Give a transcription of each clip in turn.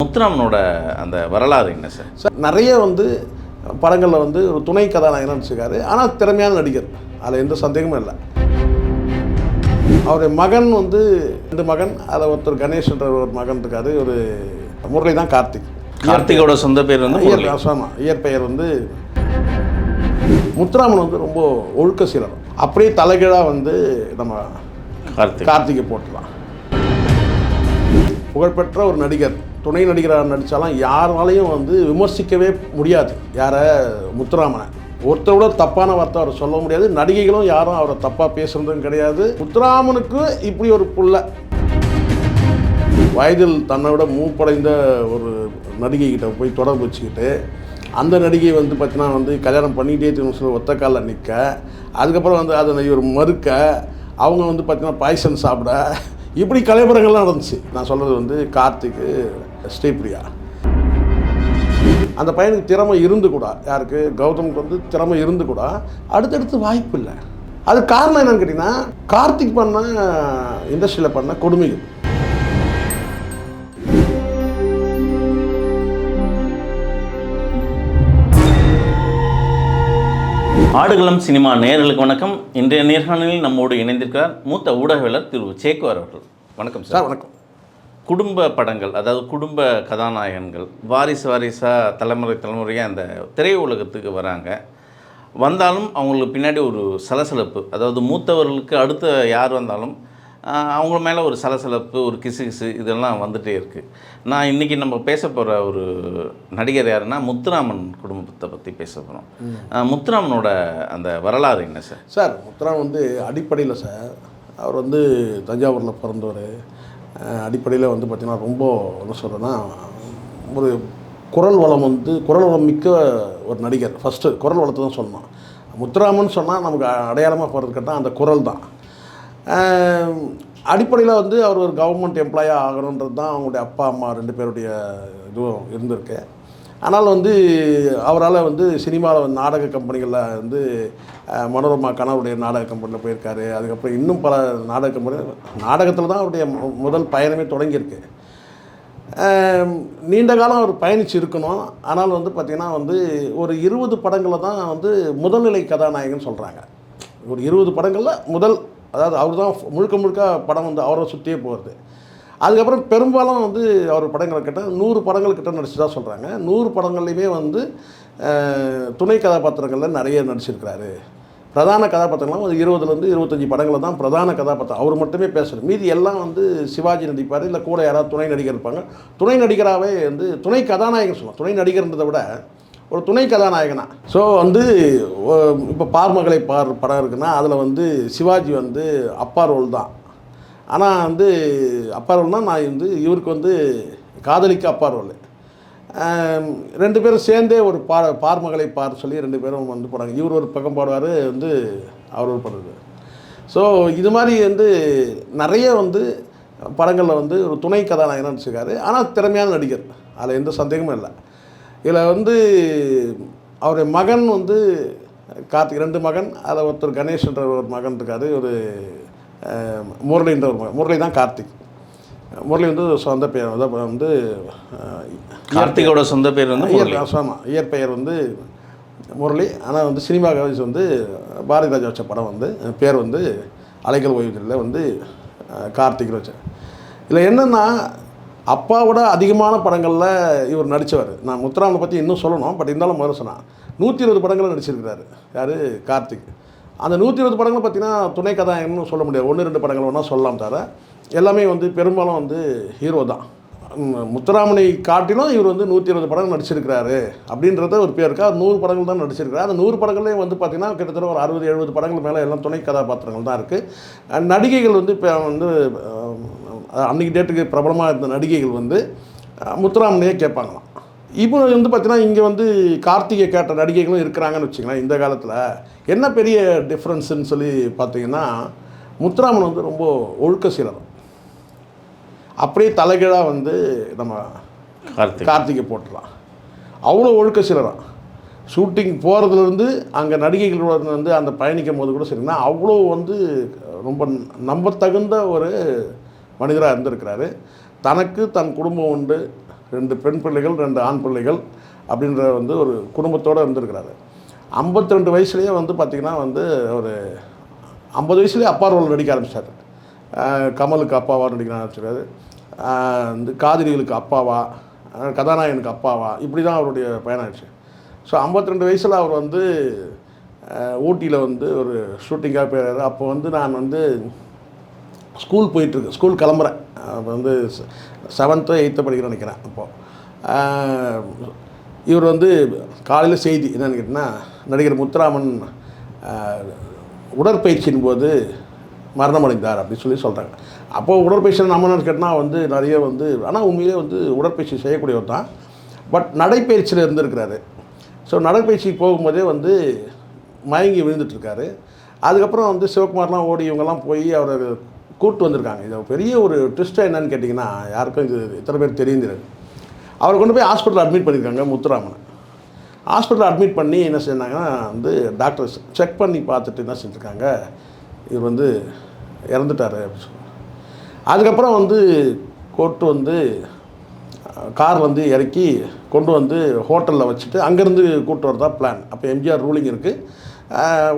முத்துராமனோட அந்த வரலாறு என்ன சார்? சார் நிறைய படங்களில் ஒரு துணை கதாநாயகனாக நடிச்சிருக்காரு. ஆனால் திறமையான நடிகர், அதில் எந்த சந்தேகமும் இல்லை. அவருடைய மகன் 2 மகன், அதில் ஒருத்தர் கணேஷ்ன்ற ஒரு மகன் இருக்காரு, ஒரு முரளி தான் கார்த்திக். கார்த்திகோட சொந்த பேர் இயற்பெயர் முத்துராமன் ரொம்ப ஒழுக்க சீலர். அப்படியே தலைகீழாக நம்ம கார்த்திகை போட்டுலாம். புகழ்பெற்ற ஒரு நடிகர், துணை நடிகராக நடித்தாலும் யாராலையும் விமர்சிக்கவே முடியாது யாரை, முத்துராமனை. ஒருத்தரோட தப்பான வார்த்தை அவரை சொல்ல முடியாது. நடிகைகளும் யாரும் அவரை தப்பாக பேசுறதும் கிடையாது. முத்துராமனுக்கு இப்படி ஒரு புள்ள, வயதில் தன்னை விட மூப்படைந்த ஒரு நடிகைக்கிட்ட போய் தொடர்பு வச்சுக்கிட்டு, அந்த நடிகை பார்த்தீங்கன்னா கல்யாணம் பண்ணிகிட்டே சொல்லி ஒத்த காலில் நிற்க, அதுக்கப்புறம் அதை இவர் மறுக்க, அவங்க பார்த்தீங்கன்னா பாய்சன் சாப்பிட, இப்படி கலைபுரங்கள்லாம் நடந்துச்சு. நான் சொல்கிறது கார்த்திக்கு, ஸ்ரீபிரியா. அந்த பையனுக்கு திறமை இருந்து கூட, யாருக்கு, கௌதமுக்கு திறமை இருந்து கூட அடுத்தடுத்து வாய்ப்பு இல்லை. அது காரணம் என்னன்னு கேட்டிங்கன்னா, கார்த்திக் பண்ண இண்டஸ்ட்ரியில் பண்ண கொடுமைகள். ஆடுகளம் சினிமா நேயர்களுக்கு வணக்கம். இன்றைய நேர்காணலில் நம்மோடு இணைந்திருக்கிறார் மூத்த ஊடகவியலாளர் திரு சேக்குவார் அவர்கள். வணக்கம் சார். வணக்கம். குடும்ப படங்கள், அதாவது குடும்ப கதாநாயகன்கள் வாரிசாக தலைமுறையாக அந்த திரையுலகத்துக்கு வராங்க. வந்தாலும் அவங்களுக்கு பின்னாடி ஒரு சலசலப்பு, அதாவது மூத்தவர்களுக்கு அடுத்த யார் வந்தாலும் அவங்க மேலே ஒரு சலசலப்பு, ஒரு கிசு இதெல்லாம் வந்துகிட்டே இருக்குது. நான் இன்றைக்கி நம்ம பேச போகிற ஒரு நடிகர் யாருன்னா முத்துராமன் குடும்பத்தை பற்றி பேச போகிறோம். முத்துராமனோட அந்த வரலாறு என்ன சார்? சார், முத்துராமன் அடிப்படையில் சார், அவர் தஞ்சாவூரில் பிறந்தவர். அடிப்படையில் பார்த்திங்கன்னா ரொம்ப என்ன சொல்கிறேன்னா, ஒரு குரல் வளம் மிக்க ஒரு நடிகர். ஃபஸ்ட்டு குரல் வளத்தை தான் சொல்லணும். முத்துராமன் சொன்னால் நமக்கு அடையாளமாக போகிறது கேட்டால் அந்த குரல் தான். அடிப்படையில் அவர் ஒரு கவர்மெண்ட் எம்ப்ளாயாக ஆகணுன்றது தான் அவங்களுடைய அப்பா அம்மா 2 பேருடைய இதுவும் இருந்திருக்கு. ஆனால் அவரால் சினிமாவில் நாடக கம்பெனிகளில் மனோரமா கனவுடைய நாடக கம்பெனியில் போயிருக்காரு. அதுக்கப்புறம் இன்னும் பல நாடக கம்பெனி, நாடகத்தில் தான் அவருடைய முதல் பயணமே தொடங்கியிருக்கு. நீண்ட காலம் அவர் பயணித்து இருக்கணும். ஆனால் பார்த்திங்கன்னா ஒரு 20 படங்களில் தான் முதல்நிலை கதாநாயகன் சொல்கிறாங்க. ஒரு 20 படங்களில் முதல், அதாவது அவர் தான் முழுக்க படம் அவரை சுற்றியே போகிறது. அதுக்கப்புறம் பெரும்பாலும் அவர் படங்களை கிட்ட 100 படங்கள் கிட்ட நடிச்சுதான் சொல்கிறாங்க. 100 படங்கள்லையுமே துணை கதாபாத்திரங்களில் நிறைய நடிச்சிருக்கிறாரு. பிரதான கதாபாத்திரங்கள்லாம் 20லேருந்து 25 படங்களில் தான் பிரதான கதாபாத்திரம் அவர் மட்டுமே பேசுகிறார். மீதி எல்லாம் சிவாஜி நடிப்பார், இல்லை கூட யாராவது துணை நடிகர் இருப்பாங்க. துணை நடிகராகவே துணை கதாநாயகன் சொல்லலாம். துணை நடிகர்ன்றதை விட ஒரு துணை கதாநாயகனா. ஸோ இப்போ பார்மகளை படம் இருக்குன்னா அதில் சிவாஜி அப்பா ரோல் தான். ஆனால் அப்பா ரோல்னால் நான் இவருக்கு காதலிக்க அப்பா ரோல். 2 பேரும் சேர்ந்தே ஒரு பார்மகளை சொல்லி 2 பேரும் போனாங்க. இவர் ஒரு பக்கம் பாடுவார், அவர் ஒரு படம். ஸோ இது மாதிரி நிறைய படங்களில் ஒரு துணை கதாநாயகனாக நடிச்சிருக்காரு. ஆனால் திறமையான நடிகர், அதில் எந்த சந்தேகமும் இல்லை. இதில் அவருடைய மகன் கார்த்திக், 2 மகன், அதில் ஒருத்தர் கணேஷ்ன்ற ஒரு மகன் இருக்கார், ஒரு முரளின்ற ஒரு மகன். முரளி தான் கார்த்திக். முரளி சொந்த பேர் கார்த்திகோட சொந்த பேர் இயற்பெயர் முரளி. ஆனால் சினிமா கவனிச்சு பாரதி ராஜா வச்ச படம் பேர் அலைகள் ஓய்வுகளில் கார்த்திக் வச்சேன். இதில் என்னென்னா, அப்பாவோட அதிகமான படங்களில் இவர் நடித்தவர். நான் முத்துராமனை பற்றி இன்னும் சொல்லணும், பட் இருந்தாலும் முதல்ல சொன்னால் 120 படங்களில் நடிச்சிருக்கிறாரு. யார்? கார்த்திக். அந்த 120 படங்கள் பார்த்திங்கன்னா துணை கதாநாயகன்னு சொல்ல முடியாது. 1-2 படங்கள் வேணால் சொல்லலாம். தவிர எல்லாமே பெரும்பாலும் ஹீரோ தான். முத்துராமனை காட்டிலும் இவர் 120 படங்கள் நடிச்சிருக்கிறாரு அப்படின்றத ஒரு பேர் இருக்கா. 100 படங்கள் தான் நடிச்சிருக்கிறார். அந்த 100 படங்கள்லேயும் பார்த்திங்கன்னா கிட்டத்தட்ட ஒரு 60-70 படங்கள் மேலே எல்லாம் துணை கதாபாத்திரங்கள் தான் இருக்குது. நடிகைகள் இப்போ அன்றைக்கி டேட்டுக்கு பிரபலமாக இருந்த நடிகைகள் முத்துராமனையே கேட்பாங்களாம். இப்போ பார்த்திங்கன்னா இங்கே கார்த்திகை கேட்ட நடிகைகளும் இருக்கிறாங்கன்னு வச்சுக்கலாம். இந்த காலத்தில் என்ன பெரிய டிஃப்ரென்ஸுன்னு சொல்லி பார்த்திங்கன்னா, முத்துராமன் ரொம்ப ஒழுக்க சீலர். அப்படியே தலைகீழாக நம்ம கார்த்திகை போட்டுடலாம். அவ்வளோ ஒழுக்க சீலராக. ஷூட்டிங் போகிறதுலேருந்து அங்கே நடிகைகளோட அந்த பயணிக்கும் போது கூட சரிங்கன்னா அவ்வளோ ரொம்ப நம்பத்தகுந்த ஒரு மனிதராக இருந்திருக்கிறாரு. தனக்கு தன் குடும்பம் உண்டு, 2 பெண் பிள்ளைகள் 2 ஆண் பிள்ளைகள் அப்படின்ற வந்து ஒரு குடும்பத்தோடு இருந்திருக்கிறாரு. 52 வயசுலேயே வந்து பார்த்திங்கன்னா வந்து ஒரு 50 வயசுலேயே அப்பா ரோல் நடிக்க ஆரம்பித்தார். கமலுக்கு அப்பாவாக நடிக்க ஆரம்பிச்சிருக்காரு. இந்த காதலிகளுக்கு அப்பாவா, கதாநாயகனுக்கு அப்பாவா, இப்படி தான் அவருடைய பயணம் ஆயிடுச்சு. ஸோ 52 வயசில் அவர் வந்து ஊட்டியில் வந்து ஒரு ஷூட்டிங்காக போயிடுறாரு. அப்போ வந்து நான் வந்து ஸ்கூல் போயிட்டுருக்கு, ஸ்கூல் கிளம்புறேன். அப்போ வந்து 7th 8th படிக்கிறேன்னு நினைக்கிறேன். அப்போது இவர் வந்து காலையில் செய்தி என்னென்னு கேட்டிங்கன்னா, நடிகர் முத்துராமன் உடற்பயிற்சியின் போது மரணமடைந்தார் அப்படின்னு சொல்கிறாங்க. அப்போது உடற்பயிற்சி நம்ம என்ன கேட்டால் வந்து நிறைய வந்து, ஆனால் உண்மையிலே வந்து உடற்பயிற்சி செய்யக்கூடியவர் தான். பட் நடைப்பயிற்சியில் இருந்திருக்கிறாரு. ஸோ நடைப்பயிற்சிக்கு போகும்போதே வந்து மயங்கி விழுந்துட்டுருக்காரு. அதுக்கப்புறம் வந்து சிவகுமார்லாம் ஓடி இவங்கெல்லாம் போய் அவரை கூப்பிட்டு வந்திருக்காங்க. இது பெரிய ஒரு ட்விஸ்ட்டாக என்னன்னு கேட்டிங்கன்னா, யாருக்கும் இது எத்தனை பேர் தெரியுது. அவரை கொண்டு போய் ஹாஸ்பிட்டலில் அட்மிட் பண்ணியிருக்காங்க முத்துராமனை. ஹாஸ்பிட்டலில் அட்மிட் பண்ணி என்ன செஞ்சாங்கன்னா வந்து டாக்டர்ஸ் செக் பண்ணி பார்த்துட்டு என்ன செஞ்சுருக்காங்க, இவர் வந்து இறந்துட்டார் அப்படின்னு சொல்லி. அதுக்கப்புறம் வந்து கூப்பிட்டு வந்து கார் வந்து இறக்கி கொண்டு வந்து ஹோட்டலில் வச்சுட்டு அங்கேருந்து கூப்பிட்டு வரதா பிளான். அப்போ எம்ஜிஆர் ரூலிங் இருக்குது.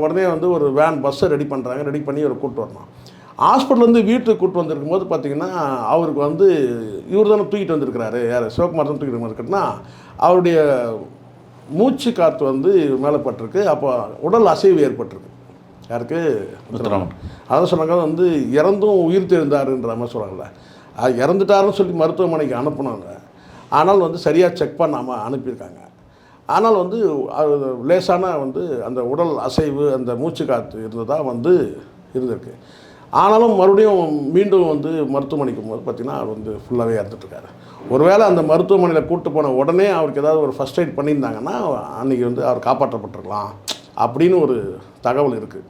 உடனே வந்து ஒரு வேன் பஸ்ஸை ரெடி பண்ணுறாங்க. ரெடி பண்ணி இவர் கூப்பிட்டு வரணும். ஹாஸ்பிட்டல்லேருந்து வீட்டுக்கு கூப்பிட்டு வந்திருக்கும் போது பார்த்திங்கன்னா, அவருக்கு வந்து இவர் தானே தூக்கிட்டு வந்திருக்கிறாரு, யார் சிவகுமார் தான் தூக்கிட்டு வந்திருக்குன்னா, அவருடைய மூச்சு காற்று வந்து மேலே பட்டிருக்கு. அப்போ உடல் அசைவு ஏற்பட்டிருக்கு. யாருக்கு? முத்துராமன். அதான் சொன்னாங்க வந்து இறந்தும் உயிர் தெரிந்தாருன்ற மாதிரி சொல்கிறாங்கல்ல, அது இறந்துட்டாருன்னு சொல்லி மருத்துவமனைக்கு அனுப்புனாங்க. ஆனால் வந்து சரியாக செக் பண்ணாமல் அனுப்பியிருக்காங்க. ஆனால் வந்து அது லேசான வந்து அந்த உடல் அசைவு, அந்த மூச்சு காற்று இருந்ததாக வந்து இருந்திருக்கு. ஆனாலும் மறுபடியும் மீண்டும் வந்து மருத்துவமனைக்கு போது பார்த்திங்கன்னா அவர் வந்து ஃபுல்லாகவே இறந்துட்டுருக்காரு. ஒருவேளை அந்த மருத்துவமனையில் கூப்பிட்டு போன உடனே அவருக்கு ஏதாவது ஒரு ஃபஸ்ட் எய்ட் பண்ணியிருந்தாங்கன்னா அன்றைக்கி வந்து அவர் காப்பாற்றப்பட்டிருக்கலாம் அப்படின்னு ஒரு தகவல் இருக்குது.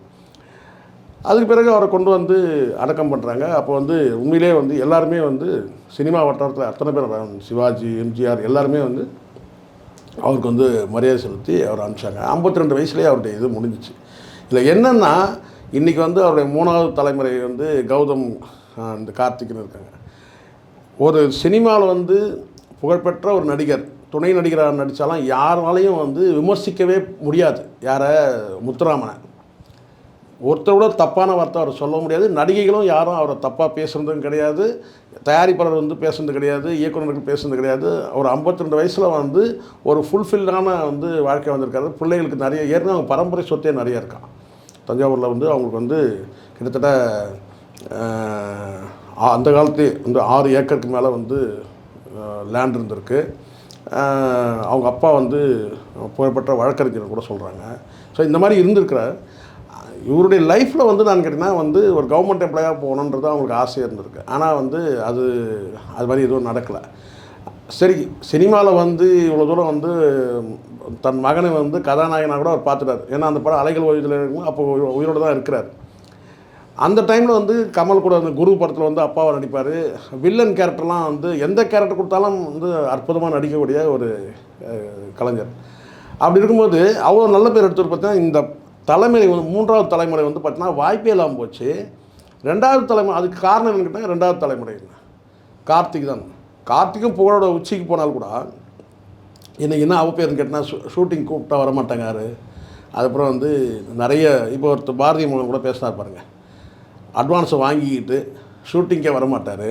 அதுக்கு பிறகு அவரை கொண்டு வந்து அடக்கம் பண்ணுறாங்க. அப்போ வந்து உண்மையிலே வந்து எல்லாருமே வந்து சினிமா வட்டாரத்தில் அத்தனை பேர், சிவாஜி, எம்ஜிஆர் எல்லாருமே வந்து அவருக்கு வந்து மரியாதை செலுத்தி அவர் அனுப்பிச்சாங்க. 52 வயசுலேயே அவருடைய இது முடிஞ்சிச்சு. இதில் என்னென்னா, இன்றைக்கி வந்து அவருடைய 3வது தலைமுறை வந்து கௌதம், இந்த கார்த்திக்னு இருக்காங்க. ஒரு சினிமாவில் வந்து புகழ்பெற்ற ஒரு நடிகர் துணை நடிகராக நடித்தாலும் யாராலையும் வந்து விமர்சிக்கவே முடியாது. யாரை? முத்துராமனை. ஒருத்தரோட தப்பான வார்த்தை அவர் சொல்ல முடியாது. நடிகைகளும் யாரும் அவரை தப்பாக பேசுகிறதும் கிடையாது, தயாரிப்பாளர் வந்து பேசுகிறது கிடையாது, இயக்குநர்கள் பேசுகிறது கிடையாது. அவர் 52 வயசில் வந்து ஒரு ஃபுல்ஃபில்டான வந்து வாழ்க்கை வந்திருக்காரு. பிள்ளைகளுக்கு நிறைய ஏற்கனவே அவங்க பரம்பரை சொத்தே நிறைய இருக்கான். தஞ்சாவூரில் வந்து அவங்களுக்கு வந்து கிட்டத்தட்ட அந்த காலத்து வந்து 6 ஏக்கருக்கு மேலே வந்து லேண்ட் இருந்திருக்கு. அவங்க அப்பா வந்து புகழ்பெற்ற வழக்கறிஞர் கூட சொல்கிறாங்க. ஸோ இந்த மாதிரி இருந்திருக்கிறார். இவருடைய லைஃப்பில் வந்து நான் கேட்டிங்கன்னா வந்து ஒரு கவர்மெண்ட் எம்ப்ளாயாக போகணுன்றது அவங்களுக்கு ஆசையாக இருந்திருக்கு. ஆனால் வந்து அது மாதிரி எதுவும் நடக்கலை. சரி, சினிமாவில் வந்து இவ்வளோ தூரம் வந்து தன் மகனை வந்து கதாநாயகனாக கூட அவர் பார்த்துட்டார். ஏன்னா அந்த படம் அலைகள் ஓய்வில் இருக்கும், அப்போ உயிரோடு தான் இருக்கிறார். அந்த டைமில் வந்து கமல் கூட அந்த குரு படத்தில் வந்து அப்பாவை நடிப்பார். வில்லன் கேரக்டர்லாம் வந்து எந்த கேரக்டர் கொடுத்தாலும் வந்து அற்புதமாக நடிக்கக்கூடிய ஒரு கலைஞர். அப்படி இருக்கும்போது அவ்வளோ நல்ல பேர் எடுத்துகிட்டு பார்த்தீங்கன்னா, இந்த தலைமுறை வந்து 3வது தலைமுறை வந்து பார்த்தீங்கன்னா வாய்ப்பே இல்லாமல் போச்சு. 2வது தலைமுறை, அதுக்கு காரணம் என்னன்னு கேட்டால் 2வது தலைமுறை கார்த்திக் தான். கார்த்திக்கும் புகழோட உச்சிக்கு போனால் கூட இன்றைக்கி என்ன அவ பேருன்னு கேட்டால் ஷூட்டிங் கூப்பிட்டா வரமாட்டாங்க யார். அதுக்கப்புறம் வந்து நிறைய இப்போ ஒருத்தர் பாரதிய மூலம் கூட பேசினார் பாருங்கள், அட்வான்ஸை வாங்கிக்கிட்டு ஷூட்டிங்கே வரமாட்டார்.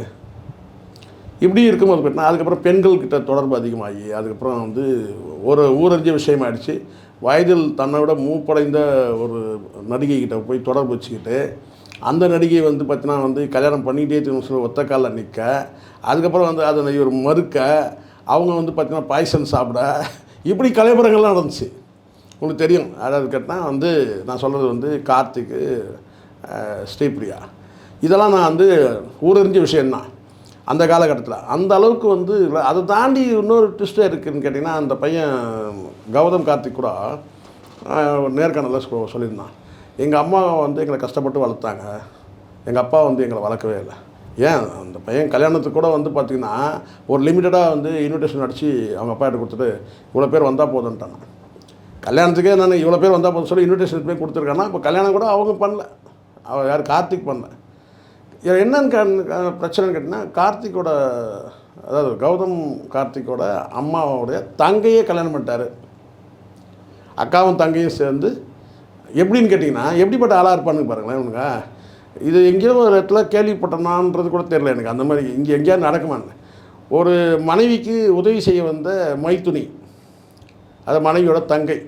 இப்படி இருக்கும்போது கேட்டால் அதுக்கப்புறம் பெண்கள்கிட்ட தொடர்பு அதிகமாகி அதுக்கப்புறம் வந்து ஒரு ஊரறிஞ்ச விஷயமாகிடுச்சு. வயதில் தன்னை விட மூப்படைந்த ஒரு நடிகைக்கிட்ட போய் தொடர்பு வச்சுக்கிட்டு அந்த நடிகை வந்து பார்த்தீங்கன்னா வந்து கல்யாணம் பண்ணிகிட்டே சொல்லி ஒத்த காலில் நிற்க, அதுக்கப்புறம் வந்து அதை இவர் மறுக்க, அவங்க வந்து பார்த்திங்கன்னா பாய்சன் சாப்பிட, இப்படி கலைபுரங்கள்லாம் நடந்துச்சு. உங்களுக்கு தெரியும். அதாவது கேட்டால் வந்து நான் சொல்கிறது வந்து கார்த்திக்கு, ஸ்ரீபிரியா, இதெல்லாம் நான் வந்து ஊரறிஞ்ச விஷயந்தான் அந்த காலகட்டத்தில். அந்த அளவுக்கு வந்து அதை தாண்டி இன்னொரு ட்விஸ்ட்டே இருக்குதுன்னு கேட்டிங்கன்னா, அந்த பையன் கௌதம் கார்த்திக் கூட நேர்காணலில் சொல்லியிருந்தான், எங்கள் அம்மா வந்து எங்களை கஷ்டப்பட்டு வளர்த்தாங்க, எங்கள் அப்பா வந்து எங்களை வளர்க்கவே இல்லை. ஏன் அந்த பையன் கல்யாணத்துக்கு கூட வந்து பார்த்திங்கன்னா ஒரு லிமிட்டடாக வந்து இன்விடேஷன் அடித்து அவங்க அப்பா கிட்ட கொடுத்துட்டு இவ்வளோ பேர் வந்தால் போதுன்ட்டாங்க. கல்யாணத்துக்கே நான் இவ்வளோ பேர் வந்தால் போதும் சொல்லி இன்விடேஷன் போய் கொடுத்துருக்காங்கன்னா, இப்போ கல்யாணம் கூட அவங்க பண்ணல, யார் கார்த்திக் பண்ணல. என்னன்னு பிரச்சனைன்னு கேட்டிங்கன்னா, கார்த்திக்கோட அதாவது கௌதம் கார்த்திக்கோட அம்மாவோடைய தங்கையே கல்யாணம் பண்ணிட்டார். அக்காவும் தங்கையும் சேர்ந்து எப்படின்னு கேட்டிங்கன்னா எப்படிப்பட்ட ஆளாக இருப்பானுங்க பாருங்களேன் இவனுங்க. இது எங்கேயோ ஒரு இடத்துல கேள்விப்பட்டனான்றது கூட தெரியல எனக்கு. அந்த மாதிரி இங்கே எங்கேயாவது நடக்குமான்னு. ஒரு மனைவிக்கு உதவி செய்ய வந்த மைத்துனி, அது மனைவியோட தங்கை.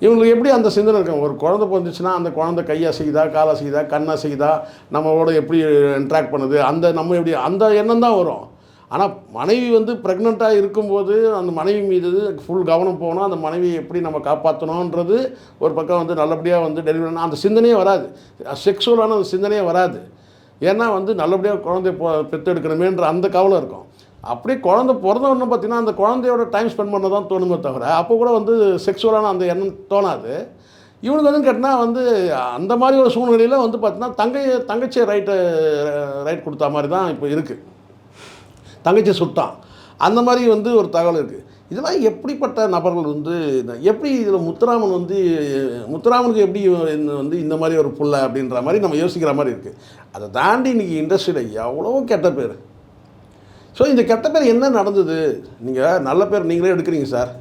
இவங்களுக்கு எப்படி அந்த சிந்தனை இருக்கும், ஒரு குழந்தை பிறந்துச்சுன்னா அந்த குழந்தை கையை செய்தா, காலை செய்தா, கண்ணை செய்தா, நம்மளோட எப்படி இன்ட்ராக்ட் பண்ணுது, அந்த நம்ம எப்படி அந்த எண்ணம் தான் வரும். ஆனால் மனைவி வந்து ப்ரெக்னெண்ட்டாக இருக்கும்போது அந்த மனைவி மீது ஃபுல் கவனம் போகணும், அந்த மனைவியை எப்படி நம்ம காப்பாற்றணுன்றது ஒரு பக்கம் வந்து நல்லபடியாக வந்து டெலிவரி பண்ணணும், அந்த சிந்தனையே வராது. செக்ஸுவலான அந்த சிந்தனையே வராது. ஏன்னா வந்து நல்லபடியாக குழந்தை பெற்றெடுக்கணுமேன்ற அந்த கவலை இருக்கும். அப்படியே குழந்தை பிறந்தவொடனே பார்த்திங்கன்னா அந்த குழந்தையோட டைம் ஸ்பெண்ட் பண்ண தான் தோணுமே தவிர அப்போ கூட வந்து செக்ஸுவலான அந்த எண்ணம் தோணாது. இவனுக்கு வந்து கேட்டால் வந்து அந்த மாதிரி ஒரு சூழ்நிலையில் வந்து பார்த்திங்கன்னா தங்கச்சியை ரைட் கொடுத்தா மாதிரி தான் இப்போ இருக்குது. தங்கச்சி சுட்டான் அந்த மாதிரி வந்து ஒரு தகவல் இருக்குது. இதெல்லாம் எப்படிப்பட்ட நபர்கள் வந்து எப்படி இதில் முத்துராமனுக்கு எப்படி வந்து இந்த மாதிரி ஒரு புள்ள அப்படின்ற மாதிரி நம்ம யோசிக்கிற மாதிரி இருக்குது. அதை தாண்டி இன்றைக்கி இண்டஸ்ட்ரியில் எவ்வளோ கெட்ட பேர். ஸோ இந்த கெட்ட பேர் என்ன நடந்தது, நீங்கள் நல்ல பேர் நீங்களே எடுக்கிறீங்க சார்,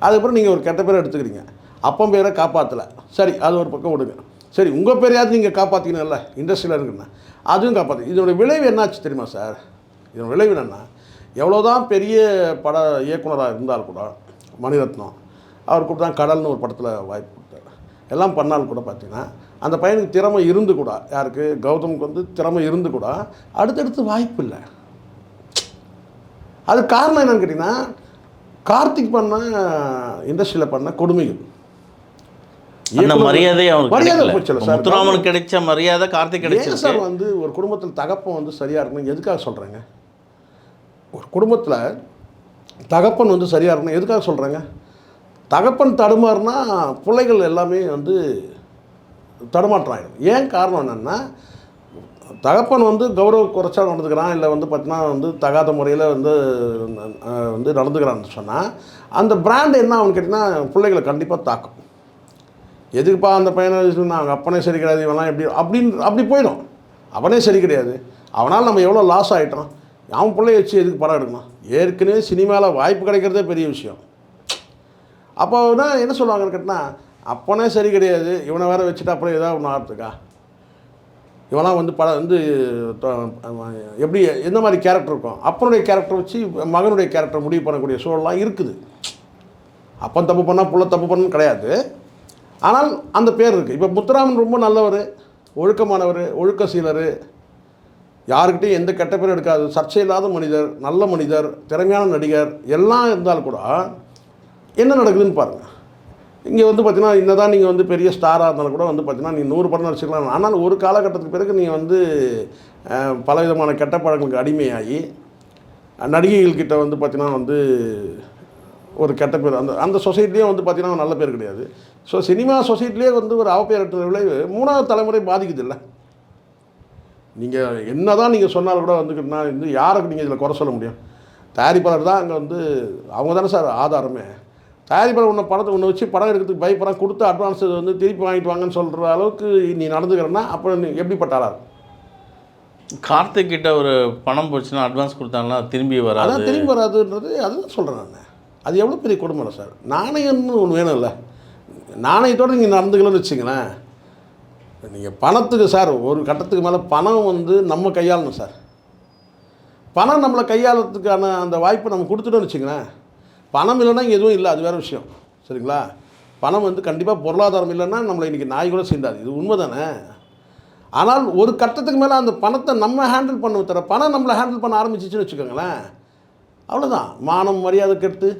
அதுக்கப்புறம் நீங்கள் ஒரு கெட்ட பேரை எடுத்துக்கிறீங்க, அப்பம் பேரை காப்பாற்றலை, சரி அது ஒரு பக்கம் விடுங்க, சரி உங்கள் பேரையாவது நீங்கள் காப்பாற்றிக்கணும்ல இண்டஸ்ட்ரியில் இருக்குன்னா அதுவும் காப்பாற்று. இதோட விளைவு என்னாச்சு தெரியுமா சார்? இதோட விளைவு என்னென்னா, எவ்வளோதான் பெரிய பட இயக்குனராக இருந்தால் கூட மணிரத்னம் அவர் கூட தான் கடல்னு ஒரு படத்தில் வாய்ப்பு கொடுத்தாரு, எல்லாம் பண்ணாலும் கூட பார்த்திங்கன்னா அந்த பையனுக்கு திறமை இருந்து கூட, யாருக்கு கௌதமுக்கு வந்து திறமை இருந்து கூட அடுத்தடுத்து வாய்ப்பு இல்லை. அது காரணம் என்னன்னு கேட்டிங்கன்னா கார்த்திக் பண்ண இண்டஸ்ட்ரியில் பண்ண கொடுமைகள். மரியாதை போச்சு சார். முத்துராமனுக்கு கிடைச்ச மரியாதை கார்த்திக் கிடைச்சது சார். வந்து ஒரு குடும்பத்தில் தகப்பன் வந்து சரியாக இருக்கணும் எதுக்காக சொல்கிறேங்க? ஒரு குடும்பத்தில் தகப்பன் வந்து சரியாக இருக்கணும் எதுக்காக சொல்கிறேங்க? தகப்பன் தடுமாறுனா பிள்ளைகள் எல்லாமே வந்து தடுமாற்றாங்க. ஏன் காரணம் என்னென்னா, தகப்பன் வந்து கௌரவ குறைச்சா நடந்துக்கிறான், இல்லை வந்து பார்த்தீங்கன்னா வந்து தகாத முறையில் வந்து நடந்துக்கிறான்னு சொன்னால் அந்த பிராண்ட் என்ன ஆகுன்னு கேட்டிங்கன்னா பிள்ளைகளை கண்டிப்பாக தாக்கும். எதுக்குப்பா அந்த பையனை அவங்க அப்பனே சரி கிடையாது, இவெல்லாம் அப்படி போயிடும். அவனே சரி கிடையாது, அவனால் நம்ம எவ்வளோ லாஸ் ஆகிட்டோம், அவன் பிள்ளைய வச்சு எதுக்கு படம் எடுக்கணும்? ஏற்கனவே சினிமாவில் வாய்ப்பு கிடைக்கிறதே பெரிய விஷயம். அப்போ தான் என்ன சொல்லுவாங்கன்னு கேட்டால், அப்பனே சரி கிடையாது, இவனை வேறு வச்சுட்டு அப்புறம் ஏதாவது ஒன்று ஆகிறதுக்கா, இவெல்லாம் வந்து படம் வந்து எப்படி எந்த மாதிரி கேரக்டர் இருக்கும், அப்பனுடைய கேரக்டர் வச்சு மகனுடைய கேரக்டர் முடிவு பண்ணக்கூடிய சூழலாம் இருக்குது. அப்பன் தப்பு பண்ணால் புள்ள தப்பு பண்ணணும் கிடையாது, ஆனால் அந்த பேர் இருக்குது. இப்போ முத்துராமன் ரொம்ப நல்லவர், ஒழுக்கமானவர், ஒழுக்கசீலர், யாருக்கிட்டையும் எந்த கெட்ட பேரும் எடுக்காது, சர்ச்சை இல்லாத மனிதர், நல்ல மனிதர், திறமையான நடிகர் எல்லாம் இருந்தால் கூட என்ன நடக்குதுன்னு பாருங்கள். இங்கே வந்து பார்த்தீங்கன்னா இன்னதான் நீங்கள் வந்து பெரிய ஸ்டாராக இருந்தாலும் கூட வந்து பார்த்தீங்கன்னா நீ 100 படம் நடிச்சிக்கலாம், ஆனால் ஒரு காலகட்டத்துக்கு பிறகு நீங்கள் வந்து பலவிதமான கெட்ட பழங்களுக்கு அடிமையாகி நடிகைகள்கிட்ட வந்து பார்த்தீங்கன்னா வந்து ஒரு கெட்ட பேர் அந்த சொசைட்டிலேயே வந்து பார்த்தீங்கன்னா நல்ல பேர் கிடையாது. ஸோ சினிமா சொசைட்டிலே வந்து ஒரு அவப்பேரற்ற விளைவு 3வது தலைமுறை பாதிக்குது இல்லை. நீங்கள் என்ன தான் நீங்கள் சொன்னாலும் கூட வந்துக்கிட்டுனா வந்து யாருக்கு நீங்கள் இதில் குறை சொல்ல முடியும்? தயாரிப்பாளர் தான் அங்கே வந்து அவங்க தானே சார் ஆதாரமே. தயாரிப்பாளர் ஒன்று வச்சு படம் எடுக்கிறதுக்கு பயப்படம் கொடுத்து அட்வான்ஸ் வந்து திருப்பி வாங்கிட்டு வாங்கன்னு சொல்கிற அளவுக்கு நீ நடந்துக்கிறன்னா அப்புறம் நீ எப்படிப்பட்ட ஆளாக இருக்கும்? கார்த்திக் கிட்ட ஒரு பணம் போச்சுன்னா அட்வான்ஸ் கொடுத்தாங்கன்னா திரும்பி வராது. அதான் திரும்பி வராதுன்றது அதுதான் சொல்கிறேன் நான். அது எவ்வளோ பெரிய குடும்பம் இல்லை சார். நாணயம்னு ஒன்று வேணும் இல்லை. நாணயத்தோடு நீங்கள் நடந்துக்கலன்னு வச்சிங்களேன், நீங்கள் பணத்துக்கு சார் ஒரு கட்டத்துக்கு மேலே பணம் வந்து நம்ம கையாளணும் சார். பணம் நம்மளை கையாளத்துக்கான அந்த வாய்ப்பை நம்ம கொடுத்துட்டோன்னு வச்சுங்களேன், பணம் இல்லைன்னா இங்கே எதுவும் இல்லை, அது வேறு விஷயம் சரிங்களா. பணம் வந்து கண்டிப்பாக பொருளாதாரம் இல்லைன்னா நம்மளை இன்றைக்கி நாய் கூட செய்யாது, இது உண்மை தானே. ஆனால் ஒரு கட்டத்துக்கு மேலே அந்த பணத்தை நம்ம ஹேண்டில் பண்ண தர பணம் நம்மளை ஹேண்டில் பண்ண ஆரம்பிச்சிச்சுன்னு வச்சுக்கோங்களேன், அவ்வளோதான். மானம் மரியாதை கெடுத்து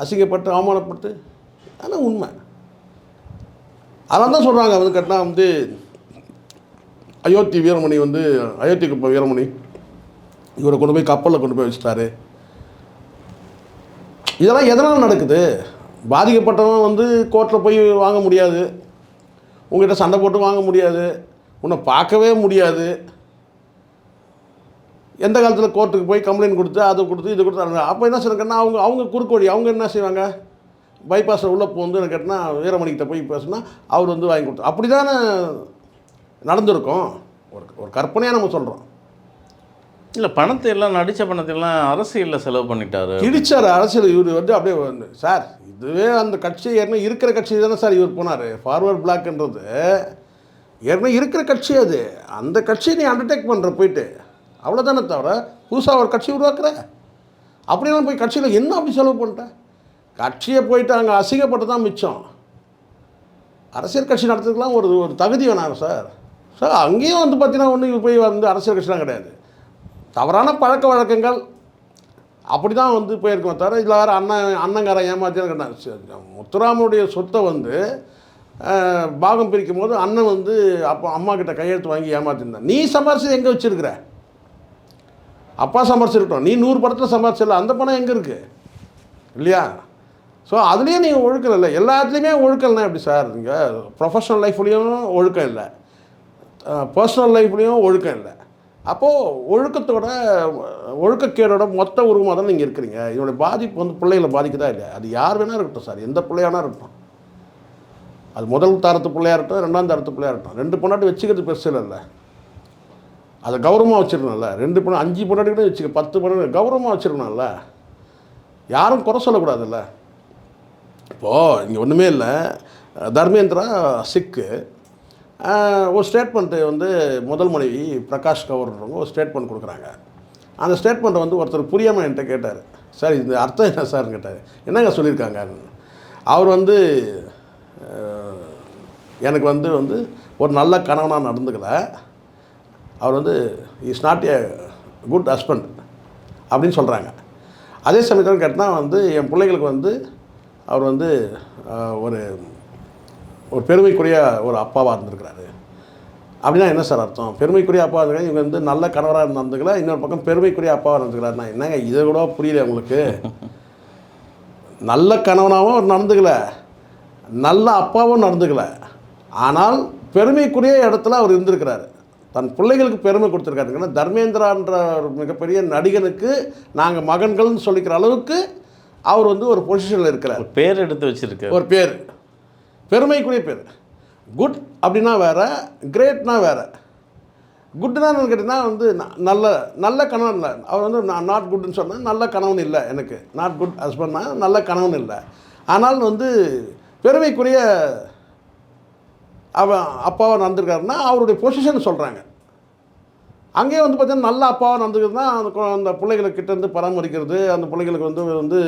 அசிங்கப்பட்டு அவமானப்பட்டு, ஆனால் உண்மை. அதெல்லாம் தான் சொல்கிறாங்க வந்து கேட்டால் வந்து அயோத்தி வீரமணி வந்து அயோத்திக்கு இப்போ வீரமணி இவரை கொண்டு போய் கப்பலில் கொண்டு போய் வச்சுட்டாரு. இதெல்லாம் எதனால் நடக்குது? பாதிக்கப்பட்டவன் வந்து கோர்ட்டில் போய் வாங்க முடியாது, உங்கள்கிட்ட சண்டை போட்டு வாங்க முடியாது, உன்னை பார்க்கவே முடியாது. எந்த காலத்தில் கோர்ட்டுக்கு போய் கம்ப்ளைண்ட் கொடுத்து அதை கொடுத்து இது கொடுத்து அப்போ என்ன சொல்லுங்கன்னா அவங்க குறுக்கோடி அவங்க என்ன செய்வாங்க, பைபாஸில் உள்ளே போந்து என்ன கேட்டால் வீரமணிக்கிட்ட போய் பேசுனா அவர் வந்து வாங்கி கொடுத்தார். அப்படி தானே நடந்திருக்கும். ஒரு கற்பனையாக நம்ம சொல்கிறோம். இல்லை பணத்தை எல்லாம் நடித்த பணத்தை எல்லாம் அரசியலில் செலவு பண்ணிட்டாரு. கிழிச்சார் அரசியல். இவர் வந்து அப்படியே வந்து சார் இதுவே அந்த கட்சி ஏற்கனவே இருக்கிற கட்சி தானே சார் இவர் போனார். ஃபார்வர்ட் பிளாக்ன்றது ஏற்கனவே இருக்கிற கட்சி. அது அந்த கட்சியை நீ அண்டர்டேக் பண்ணுற போயிட்டு அவ்வளோதானே தவிர புதுசாக ஒரு கட்சி உருவாக்குற. அப்படியெல்லாம் போய் கட்சியில் என்ன அப்படி செலவு பண்ணிட்டேன்? கட்சியை போயிட்டு அங்கே அசிங்கப்பட்டு தான் மிச்சம். அரசியல் கட்சி நடத்துறதுக்கெலாம் ஒரு ஒரு தகுதி வேணாங்க சார். சார் அங்கேயும் வந்து பார்த்தீங்கன்னா ஒன்று போய் வந்து அரசியல் கட்சிலாம் கிடையாது. தவறான பழக்க வழக்கங்கள் அப்படி தான் வந்து போயிருக்கோம் தவிர இதில் வேறு அண்ணங்காரன் ஏமாத்தியான்னு கேட்டாங்க. முத்துராமனுடைய சொத்தை வந்து பாகம் பிரிக்கும் போது அண்ணன் வந்து அப்போ அம்மா கிட்ட கையெழுத்து வாங்கி ஏமாத்திருந்தேன். நீ சம்பாரிச்சு எங்கே வச்சுருக்கிற? அப்பா சம்பாரிச்சிருக்கட்டும், நீ 100 படத்தில் சம்பாரிச்சிடல, அந்த பணம் எங்கே இருக்குது இல்லையா? ஸோ அதுலேயே நீங்கள் ஒழுக்கம் இல்லை. எல்லாத்துலேயுமே ஒழுக்கம் இல்லைனா எப்படி சார்? நீங்கள் ப்ரொஃபஷ்னல் லைஃப்லேயும் ஒழுக்கம் இல்லை, பர்சனல் லைஃப்லேயும் ஒழுக்கம் இல்லை. அப்போது ஒழுக்கத்தோட ஒழுக்கக்கேடோட மொத்த உருவமாக தான் நீங்கள் இருக்கிறீங்க. இதோடைய பாதிப்பு வந்து பிள்ளைகளை பாதிக்குதா இல்லையா? அது யார் வேணா இருக்கட்டும் சார், எந்த பிள்ளையானா இருக்கட்டும். அது முதல் தரத்து பிள்ளையாக இருக்கட்டும், 2ஆம் தரத்து பிள்ளையாக இருக்கட்டும். 2 பொண்டாட்டி வச்சுக்கிறது பெருசு இல்லைல்ல, அதை கௌரவமாக வச்சுருக்கணும்ல. 2 பொண்ணு 5 பொண்டாட்டி கூட வச்சுக்க, 10 பொண்ணு கௌரவமாக வச்சுருக்கணும்ல. யாரும் குறை சொல்லக்கூடாதுல்ல. இப்போது இங்கே ஒன்றுமே இல்லை. தர்மேந்திரா சிக்கு ஒரு ஸ்டேட்மெண்ட்டு வந்து முதல் மனைவி பிரகாஷ் கவுர்ன்றவங்க ஒரு ஸ்டேட்மெண்ட் கொடுக்குறாங்க. அந்த ஸ்டேட்மெண்ட்டை வந்து ஒருத்தர் புரியாமல் என்கிட்ட கேட்டார். சார் இந்த அர்த்தம் என்ன சார்னு கேட்டார். என்னங்க சொல்லியிருக்காங்க? அவர் வந்து எனக்கு வந்து ஒரு நல்ல கணவனாக நடந்துக்கலை, அவர் வந்து is not a good husband அப்படின்னு சொல்கிறாங்க. அதே சமயத்தில் கேட்டால் வந்து என் பிள்ளைங்களுக்கு வந்து அவர் வந்து ஒரு ஒரு பெருமைக்குரிய ஒரு அப்பாவாக இருந்திருக்கிறாரு அப்படின்னா என்ன சார் அர்த்தம்? பெருமைக்குரிய அப்பாவாக இருந்திருக்காங்க, இவங்க வந்து நல்ல கணவராக நடந்துக்கல, இன்னொரு பக்கம் பெருமைக்குரிய அப்பாவாக இருந்துக்கிறாருன்னா என்னங்க இதை கூட புரியல உங்களுக்கு? நல்ல கணவனாகவும் அவர் நடந்துக்கலை, நல்ல அப்பாவும் நடந்துக்கலை, ஆனால் பெருமைக்குரிய இடத்துல அவர் இருந்திருக்கிறாரு. தன் பிள்ளைகளுக்கு பெருமை கொடுத்துருக்காருங்கன்னா தர்மேந்திரான்ற ஒரு மிகப்பெரிய நடிகனுக்கு நாங்கள் மகன்கள்னு சொல்லிக்கிற அளவுக்கு அவர் வந்து ஒரு பொசிஷனில் இருக்கிறார். பேர் எடுத்து வச்சுருக்க ஒரு பேர், பெருமைக்குரிய பேர். குட் அப்படின்னா வேறு, கிரேட்னா வேறு. குட்னா கேட்டிங்கன்னா வந்து நல்ல நல்ல கணவன் இல்லை. அவர் வந்து நான் நாட் குட்னு சொன்னேன், நல்ல கணவன் இல்லை எனக்கு, நாட் குட் ஹஸ்பண்ட்னா நல்ல கணவன் இல்லை. ஆனால் வந்து பெருமைக்குரிய அப்பாவை நடந்திருக்காருன்னா அவருடைய பொசிஷன் சொல்கிறாங்க. அங்கேயே வந்து பார்த்தீங்கன்னா நல்ல அப்பாவாக நடந்துக்கிறதுனா அந்த பிள்ளைகளுக்கிட்டேருந்து பராமரிக்கிறது, அந்த பிள்ளைகளுக்கு வந்து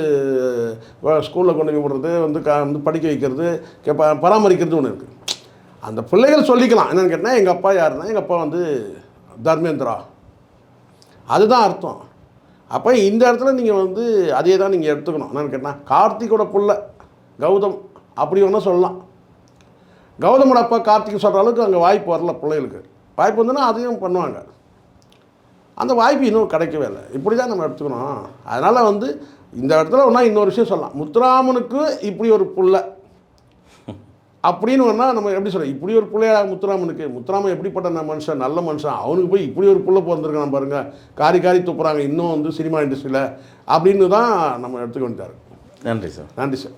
ஸ்கூலில் கொண்டு போய் விடுறது, வந்து படிக்க வைக்கிறது, பராமரிக்கிறது ஒன்று இருக்குது. அந்த பிள்ளைகள் சொல்லிக்கலாம் என்னென்னு கேட்டால் எங்கள் அப்பா யாருன்னா எங்கள் அப்பா வந்து தர்மேந்திரா, அதுதான் அர்த்தம். அப்போ இந்த இடத்துல நீங்கள் வந்து அதே தான் நீங்கள் எடுத்துக்கணும். என்னென்னு கேட்டால் கார்த்திகோட பிள்ளை கௌதம் அப்படி ஒன்றா சொல்லலாம். கௌதமோட அப்பா கார்த்திக் சொல்கிற அளவுக்கு அங்கே வாய்ப்பு வரல. பிள்ளைகளுக்கு வாய்ப்பு வந்துன்னா அதையும் பண்ணுவாங்க. அந்த வாய்ப்பு இன்னும் கிடைக்கவே இல்லை. இப்படி தான் நம்ம எடுத்துக்கணும். அதனால் வந்து இந்த இடத்துல ஒன்றா இன்னொரு விஷயம் சொல்லலாம். முத்துராமனுக்கு இப்படி ஒரு புள்ள அப்படின்னு ஒன்றா நம்ம எப்படி சொல்கிறோம்? இப்படி ஒரு பிள்ளையா முத்துராமனுக்கு? முத்துராமன் எப்படிப்பட்ட மனுஷன், நல்ல மனுஷன், அவனுக்கு போய் இப்படி ஒரு புள்ள பிறந்திருக்கான் பாருங்கள், காரி காரி துப்புறாங்க இன்னும் வந்து சினிமா இண்டஸ்ட்ரியில் அப்படின்னு தான் நம்ம எடுத்துக்க வேண்டியதாக இருக்குது. நன்றி சார். நன்றி சார்.